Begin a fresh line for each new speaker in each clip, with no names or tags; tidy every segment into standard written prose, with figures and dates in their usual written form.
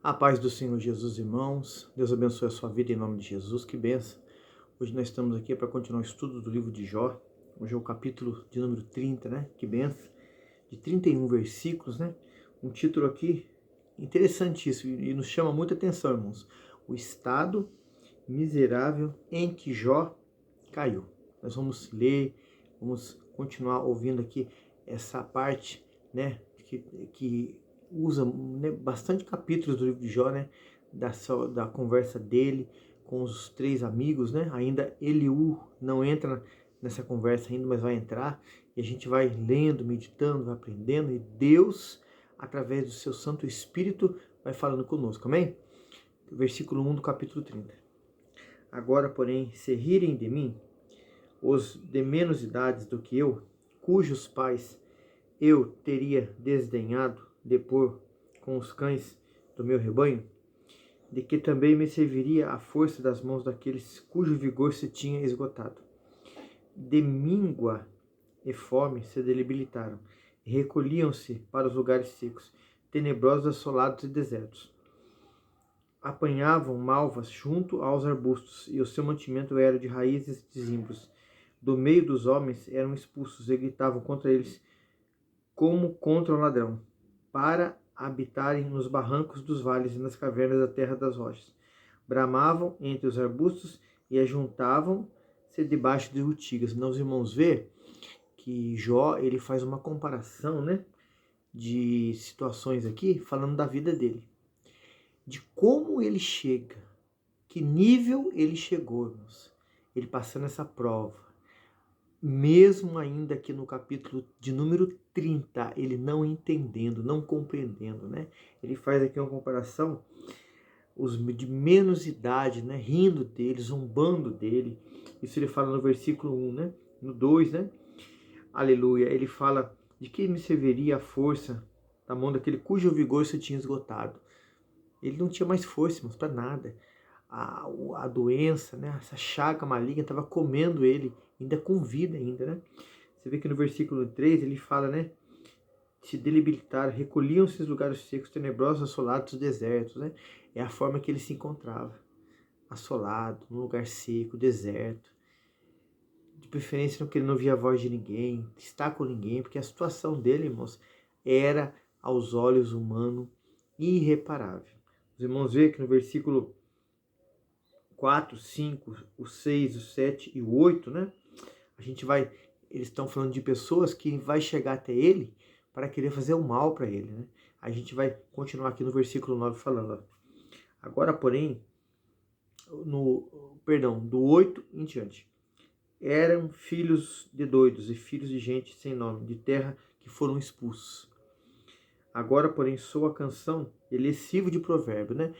A paz do Senhor Jesus, irmãos. Deus abençoe a sua vida em nome de Jesus. Que benção. Hoje nós estamos aqui para continuar o estudo do livro de Jó. Hoje é o capítulo de número 30, né? Que benção. De 31 versículos, né? Um título aqui interessantíssimo e nos chama muita atenção, irmãos. O estado miserável em que Jó caiu. Nós vamos ler, vamos continuar ouvindo aqui essa parte, né? Que usa, né, bastante capítulos do livro de Jó, né, da conversa dele com os três amigos, né, ainda Eliú não entra nessa conversa ainda, mas vai entrar, e a gente vai lendo, meditando, vai aprendendo, e Deus, através do seu Santo Espírito, vai falando conosco, amém? Versículo 1 do capítulo 30. Agora, porém, se rirem de mim, os de menos idades do que eu, cujos pais eu teria desdenhado de pôr com os cães do meu rebanho, de que também me serviria a força das mãos daqueles cujo vigor se tinha esgotado. De míngua e fome se debilitaram, e recolhiam-se para os lugares secos, tenebrosos, assolados e desertos. Apanhavam malvas junto aos arbustos, e o seu mantimento era de raízes de zimbros. Do meio dos homens eram expulsos, e gritavam contra eles como contra um ladrão, para habitarem nos barrancos dos vales e nas cavernas da terra das rochas. Bramavam entre os arbustos e ajuntavam-se debaixo de urtigas. Então os irmãos vê que Jó, ele faz uma comparação, né, de situações aqui, falando da vida dele. De como ele chega, que nível ele chegou, irmãos. Ele passando essa prova. Mesmo ainda aqui no capítulo de número 30, ele não entendendo, não compreendendo, né? Ele faz aqui uma comparação, os de menos idade, né? Rindo dele, zombando dele. Isso ele fala no versículo 1, né? No 2, né? Aleluia. Ele fala de que me serviria a força da mão daquele cujo vigor se tinha esgotado. Ele não tinha mais força, irmãos, para nada. A doença, né? Essa chaga maligna estava comendo ele, ainda com vida ainda, né? Você vê que no versículo 3 ele fala, né? Se debilitaram, recolhiam-se os lugares secos, tenebrosos, assolados, desertos, né? É a forma que ele se encontrava. Assolado, num lugar seco, deserto. De preferência no que ele não via a voz de ninguém, estar com ninguém, porque a situação dele, irmãos, era aos olhos humanos irreparável. Os irmãos veem que no versículo 4, 5, o 6, o 7 e o 8, né? A gente vai, eles estão falando de pessoas que vai chegar até ele para querer fazer o mal para ele, né? A gente vai continuar aqui no versículo 9 falando, ó. Agora, porém, do 8 em diante. Eram filhos de doidos e filhos de gente sem nome, de terra que foram expulsos. Agora, porém, soa a canção de lesivo de provérbio, né?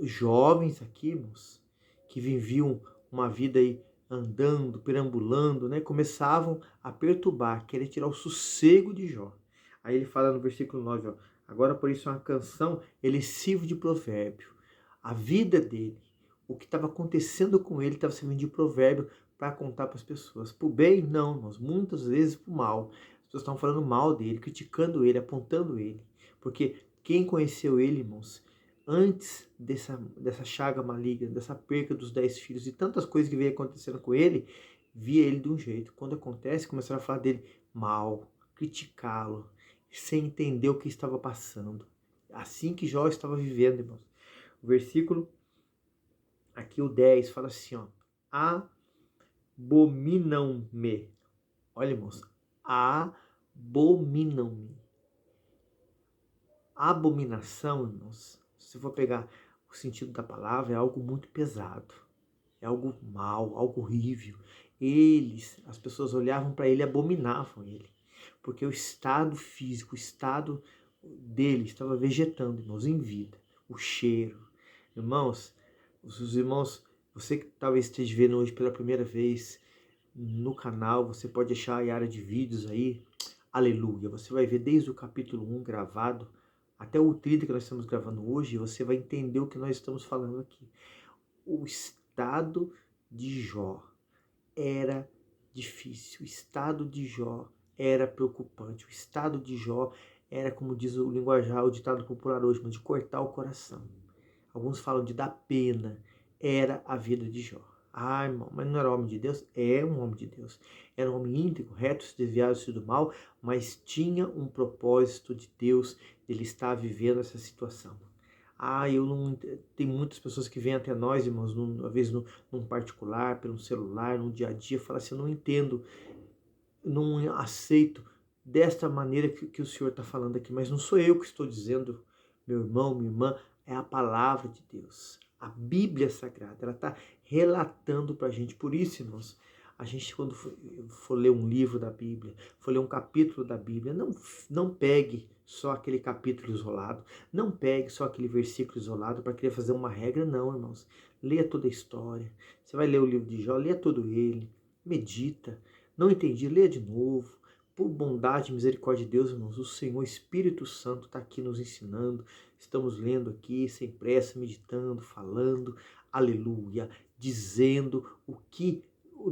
Jovens aqui, irmãos, que viviam uma vida aí andando, perambulando, né? Começavam a perturbar, querer tirar o sossego de Jó. Aí ele fala no versículo 9, ó, agora por isso é uma canção lesivo de provérbio. A vida dele, o que estava acontecendo com ele, estava servindo de provérbio para contar para as pessoas. Para o bem, não, irmãos, muitas vezes para o mal. As pessoas estão falando mal dele, criticando ele, apontando ele. Porque quem conheceu ele, irmãos, antes dessa chaga maligna, dessa perca dos 10 filhos e tantas coisas que veio acontecendo com ele, via ele de um jeito. Quando acontece, começaram a falar dele mal, criticá-lo, sem entender o que estava passando. Assim que Jó estava vivendo, irmãos. O versículo, aqui o 10, fala assim, ó. Abominam-me. Olha, irmãos. Abominam-me. Abominação, irmãos, se for pegar o sentido da palavra, é algo muito pesado. É algo mal, algo horrível. As pessoas olhavam para ele e abominavam ele. Porque o estado físico, o estado dele estava vegetando, irmãos, em vida. O cheiro. Irmãos, os irmãos, você que talvez esteja vendo hoje pela primeira vez no canal, você pode achar a área de vídeos aí. Aleluia. Você vai ver desde o capítulo 1 gravado até o 30 que nós estamos gravando hoje, você vai entender o que nós estamos falando aqui. O estado de Jó era difícil, o estado de Jó era preocupante, o estado de Jó era, como diz o linguajar, o ditado popular hoje, mas de cortar o coração. Alguns falam de dar pena. Era a vida de Jó. Ah, irmão, mas não era homem de Deus? É um homem de Deus. Era um homem íntegro, reto, se desviado-se do mal, mas tinha um propósito de Deus, ele estar vivendo essa situação. Ah, eu não. Tem muitas pessoas que vêm até nós, irmãos, às vezes num particular, pelo celular, no dia a dia, falam assim: eu não entendo, não aceito desta maneira que o Senhor está falando aqui, mas não sou eu que estou dizendo, meu irmão, minha irmã, é a palavra de Deus. A Bíblia Sagrada, ela está relatando para a gente. Por isso, irmãos, a gente quando for ler um livro da Bíblia, for ler um capítulo da Bíblia, não pegue só aquele capítulo isolado, não pegue só aquele versículo isolado para querer fazer uma regra, não, irmãos. Leia toda a história. Você vai ler o livro de Jó, leia todo ele, medita. Não entendi, leia de novo. Por bondade e misericórdia de Deus, irmãos, o Senhor Espírito Santo está aqui nos ensinando. Estamos lendo aqui, sem pressa, meditando, falando, aleluia, dizendo o que o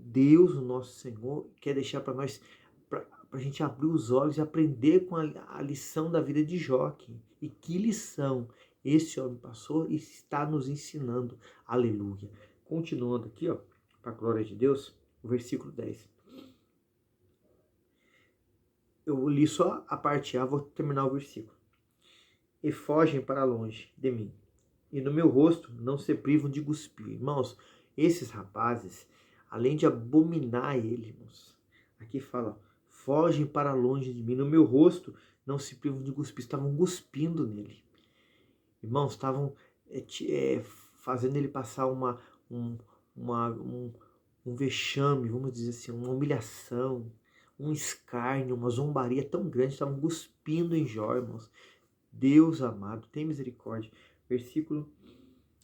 Deus, o nosso Senhor, quer deixar para nós, para a gente abrir os olhos e aprender com a lição da vida de Jó aqui. E que lição esse homem passou e está nos ensinando, aleluia. Continuando aqui, ó, para a glória de Deus, o versículo 10. Eu li só a parte A, vou terminar o versículo. E fogem para longe de mim, e no meu rosto não se privam de cuspir. Irmãos, esses rapazes, além de abominar ele, irmãos, aqui fala, fogem para longe de mim, no meu rosto não se privam de cuspir. Estavam cuspindo nele. Irmãos, estavam fazendo ele passar um, um vexame, vamos dizer assim, uma humilhação, um escárnio, uma zombaria tão grande, estavam cuspindo em Jó, irmãos. Deus amado, tem misericórdia. Versículo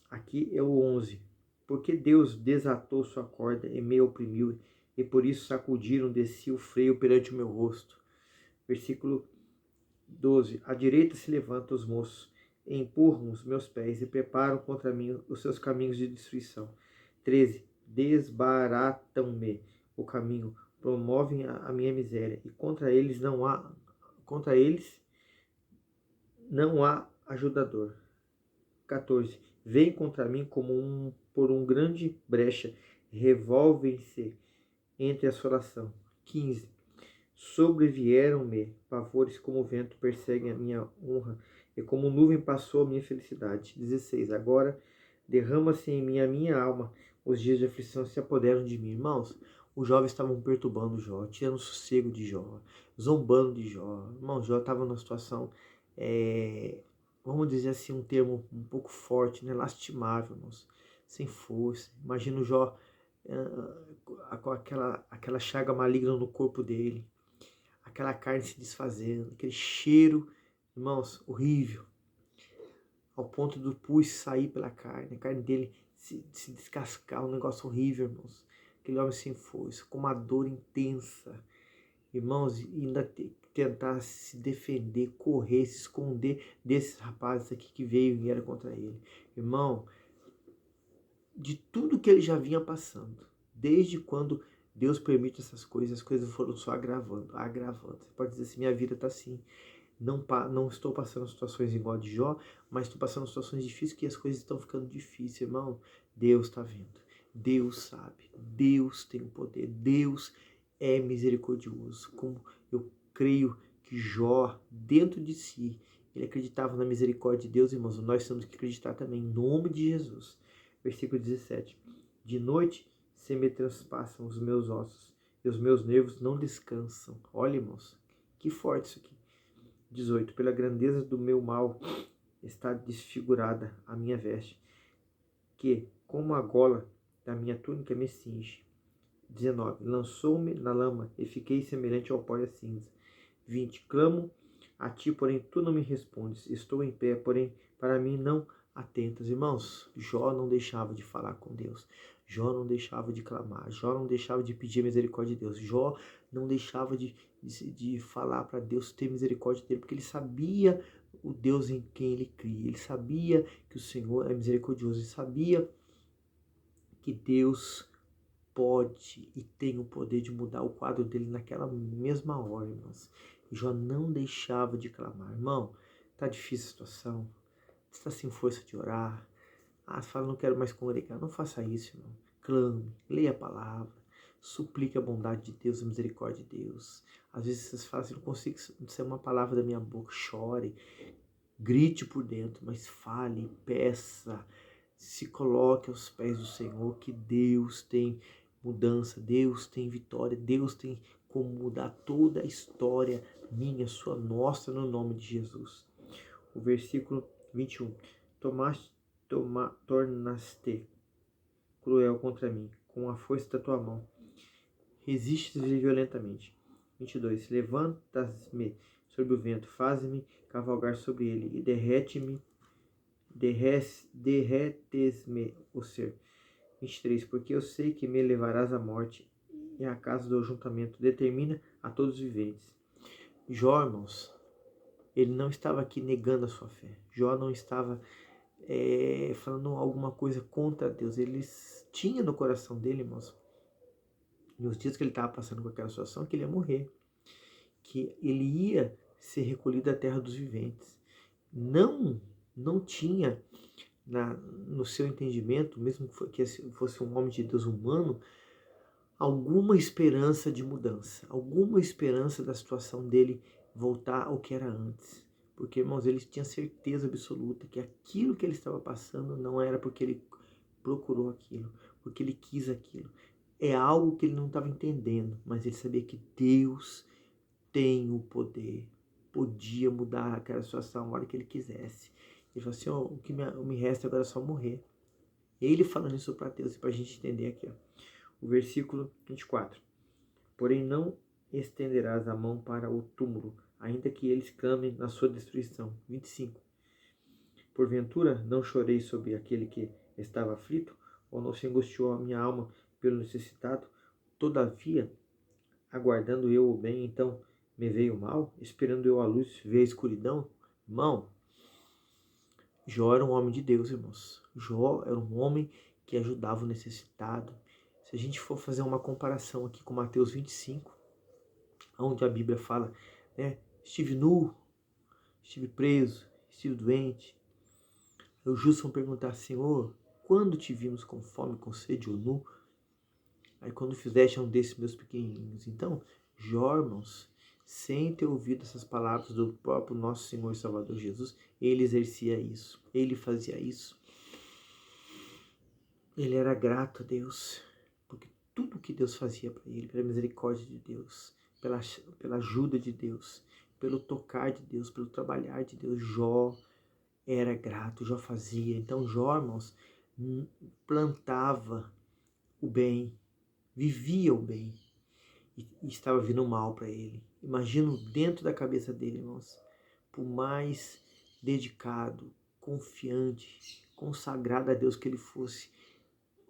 aqui é o 11. Porque Deus desatou sua corda e me oprimiu, e por isso sacudiram de si o freio perante o meu rosto. Versículo 12. À direita se levantam os moços, e empurram os meus pés e preparam contra mim os seus caminhos de destruição. 13. Desbaratam-me o caminho, promovem a minha miséria, e contra eles não há ajudador. 14. Vem contra mim como por um grande brecha, revolvem-se entre a assolação. 15. Sobrevieram-me pavores como o vento perseguem a minha honra, e como nuvem passou a minha felicidade. 16. Agora derrama-se em mim a minha alma, os dias de aflição se apoderam de mim. Irmãos, os jovens estavam perturbando Jó, tirando o sossego de Jó, zombando de Jó. Irmão, Jó estava numa situação, vamos dizer assim, um termo um pouco forte, né? Lastimável, irmãos, sem força. Imagina o Jó com aquela chaga maligna no corpo dele, aquela carne se desfazendo, aquele cheiro, irmãos, horrível, ao ponto do pus sair pela carne, a carne dele se descascar, um negócio horrível, irmãos. Aquele homem sem força, com uma dor intensa, irmãos, e ainda tentar se defender, correr, se esconder desses rapazes aqui que veio e vieram contra ele. Irmão, de tudo que ele já vinha passando, desde quando Deus permite essas coisas, as coisas foram só agravando. Você pode dizer assim, minha vida está assim. Não estou passando situações igual a de Jó, mas estou passando situações difíceis que as coisas estão ficando difíceis, irmão. Deus está vendo. Deus sabe. Deus tem o poder. Deus é misericordioso. Como eu creio que Jó, dentro de si, ele acreditava na misericórdia de Deus, irmãos. Nós temos que acreditar também, em nome de Jesus. Versículo 17. De noite se me transpassam os meus ossos e os meus nervos não descansam. Olha, irmãos, que forte isso aqui. 18. Pela grandeza do meu mal está desfigurada a minha veste, que, como a gola da minha túnica, me cinge. 19. Lançou-me na lama e fiquei semelhante ao pó e à cinza. 20. Clamo a ti, porém tu não me respondes. Estou em pé, porém para mim não atentas. Irmãos, Jó não deixava de falar com Deus. Jó não deixava de clamar. Jó não deixava de pedir misericórdia de Deus. Jó não deixava de falar para Deus ter misericórdia dele, porque ele sabia o Deus em quem ele cria. Ele sabia que o Senhor é misericordioso. Ele sabia que Deus pode e tem o poder de mudar o quadro dele naquela mesma hora, irmãos. Jó não deixava de clamar. Irmão, tá difícil a situação, você está sem força de orar. Você fala, não quero mais congregar. Não faça isso, irmão. Clame, leia a palavra, suplique a bondade de Deus, a misericórdia de Deus. Às vezes vocês falam assim, não consigo sair uma palavra da minha boca. Chore, grite por dentro, mas fale, peça, se coloque aos pés do Senhor, que Deus tem mudança, Deus tem vitória, Deus tem como mudar toda a história minha, sua, nossa, no nome de Jesus. O versículo 21. Tornaste cruel contra mim, com a força da tua mão. Resistes-lhe violentamente. 22. Levantas-me sobre o vento, faz-me cavalgar sobre ele, e derretes-me o ser. 23. Porque eu sei que me levarás à morte, e à casa do ajuntamento determina a todos os viventes. Jó, irmãos, ele não estava aqui negando a sua fé. Jó não estava falando alguma coisa contra Deus. Ele tinha no coração dele, irmãos, nos dias que ele estava passando com aquela situação, que ele ia morrer, que ele ia ser recolhido à terra dos viventes. Não tinha no seu entendimento, mesmo que fosse um homem de Deus humano, alguma esperança de mudança, alguma esperança da situação dele voltar ao que era antes. Porque, irmãos, ele tinha certeza absoluta que aquilo que ele estava passando não era porque ele procurou aquilo, porque ele quis aquilo. É algo que ele não estava entendendo, mas ele sabia que Deus tem o poder, podia mudar aquela situação a hora que ele quisesse. Ele falou assim, o que me resta agora é só morrer. Ele falando isso para Deus e para a gente entender aqui, ó. O versículo 24. Porém não estenderás a mão para o túmulo, ainda que eles clamem na sua destruição. 25. Porventura não chorei sobre aquele que estava aflito, ou não se angustiou a minha alma pelo necessitado? Todavia, aguardando eu o bem, então me veio o mal, esperando eu a luz, ver a escuridão? Irmão, Jó era um homem de Deus, irmãos. Jó era um homem que ajudava o necessitado. Se a gente for fazer uma comparação aqui com Mateus 25, onde a Bíblia fala, né, estive nu, estive preso, estive doente. Os justos vão perguntar, Senhor, quando te vimos com fome, com sede ou nu? Aí quando fizeste um desses meus pequenininhos. Então, Jó, irmãos, sem ter ouvido essas palavras do próprio nosso Senhor e Salvador Jesus, ele exercia isso, ele fazia isso. Ele era grato a Deus, porque tudo que Deus fazia para ele, pela misericórdia de Deus, pela ajuda de Deus, pelo tocar de Deus, pelo trabalhar de Deus, Jó era grato, Jó fazia. Então Jó, irmãos, plantava o bem, vivia o bem, e estava vindo mal para ele. Imagino dentro da cabeça dele, irmãos, por mais dedicado, confiante, consagrado a Deus que ele fosse,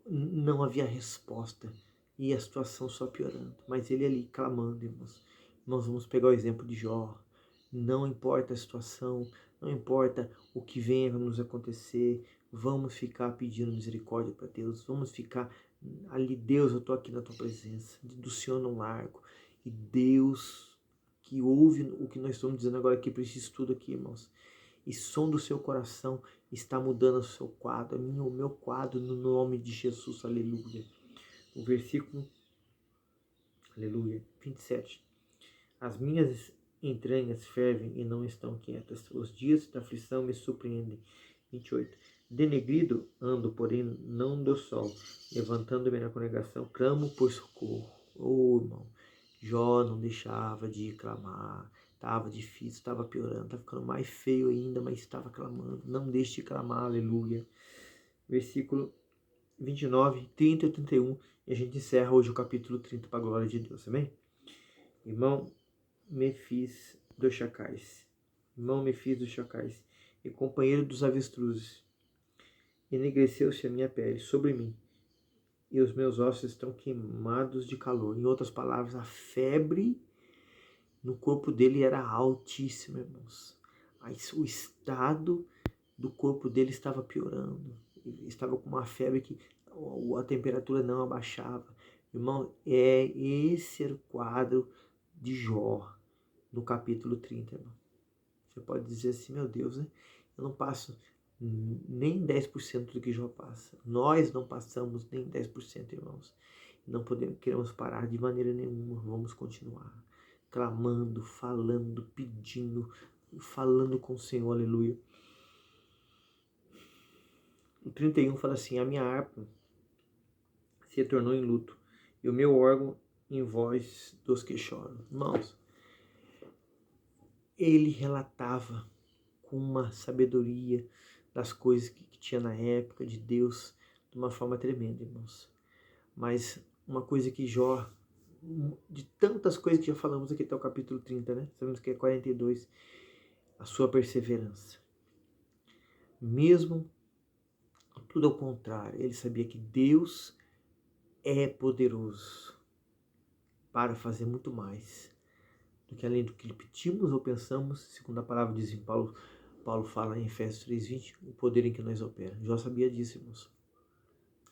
não havia resposta e a situação só piorando. Mas ele ali clamando, irmãos. Nós vamos pegar o exemplo de Jó. Não importa a situação, não importa o que venha a nos acontecer, vamos ficar pedindo misericórdia para Deus, vamos ficar ali, Deus, eu estou aqui na tua presença, do Senhor não largo. E Deus, que ouve o que nós estamos dizendo agora aqui para esse estudo aqui, irmãos, e som do seu coração está mudando o seu quadro, o meu quadro, no nome de Jesus, aleluia. O versículo, aleluia, 27. As minhas entranhas fervem e não estão quietas, os dias da aflição me surpreendem. 28. Denegrido ando, porém não do sol, levantando-me na congregação, clamo por socorro. Irmão, Jó não deixava de clamar. Estava difícil, estava piorando, estava ficando mais feio ainda, mas estava clamando. Não deixe de clamar, aleluia. Versículo 29, 30 e 31. E a gente encerra hoje o capítulo 30 para a glória de Deus, amém? Irmão, me fiz dos chacais. Irmão, me fiz dos chacais. E companheiro dos avestruzes. Enegreceu-se a minha pele sobre mim. E os meus ossos estão queimados de calor. Em outras palavras, a febre no corpo dele era altíssima, irmãos. Mas o estado do corpo dele estava piorando. Ele estava com uma febre que a temperatura não abaixava. Irmão, esse era o quadro de Jó. no capítulo 30, irmão. Você pode dizer assim, meu Deus, né? Eu não passo nem 10% do que Jó passa. Nós não passamos nem 10%, irmãos. Não queremos parar de maneira nenhuma. Vamos continuar clamando, falando, pedindo, falando com o Senhor, aleluia. O 31 fala assim, a minha harpa se tornou em luto, e o meu órgão em voz dos que choram. Irmãos, ele relatava com uma sabedoria das coisas que tinha na época de Deus, de uma forma tremenda, irmãos. Mas uma coisa que Jó, de tantas coisas que já falamos aqui até o capítulo 30, né? Sabemos que é 42, a sua perseverança. Mesmo tudo ao contrário, ele sabia que Deus é poderoso para fazer muito mais do que além do que lhe pedimos ou pensamos, segundo a palavra diz em Paulo fala em Efésios 3:20, o poder em que nós opera. Jó sabia disso, irmãos.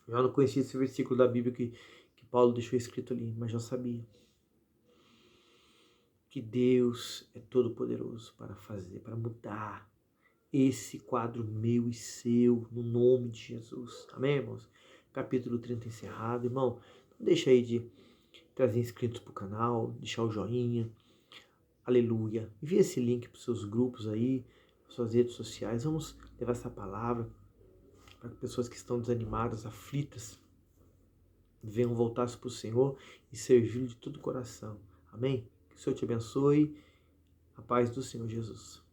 Já não conhecia esse versículo da Bíblia que Paulo deixou escrito ali, mas já sabia que Deus é todo poderoso para fazer, para mudar esse quadro meu e seu, no nome de Jesus. Amém, irmãos? Capítulo 30 encerrado. Irmão, não deixa aí de trazer inscritos para o canal, deixar o joinha. Aleluia. Envie esse link para os seus grupos aí, para suas redes sociais. Vamos levar essa palavra para pessoas que estão desanimadas, aflitas, venham voltar-se para o Senhor e servir de todo o coração. Amém? Que o Senhor te abençoe. A paz do Senhor Jesus.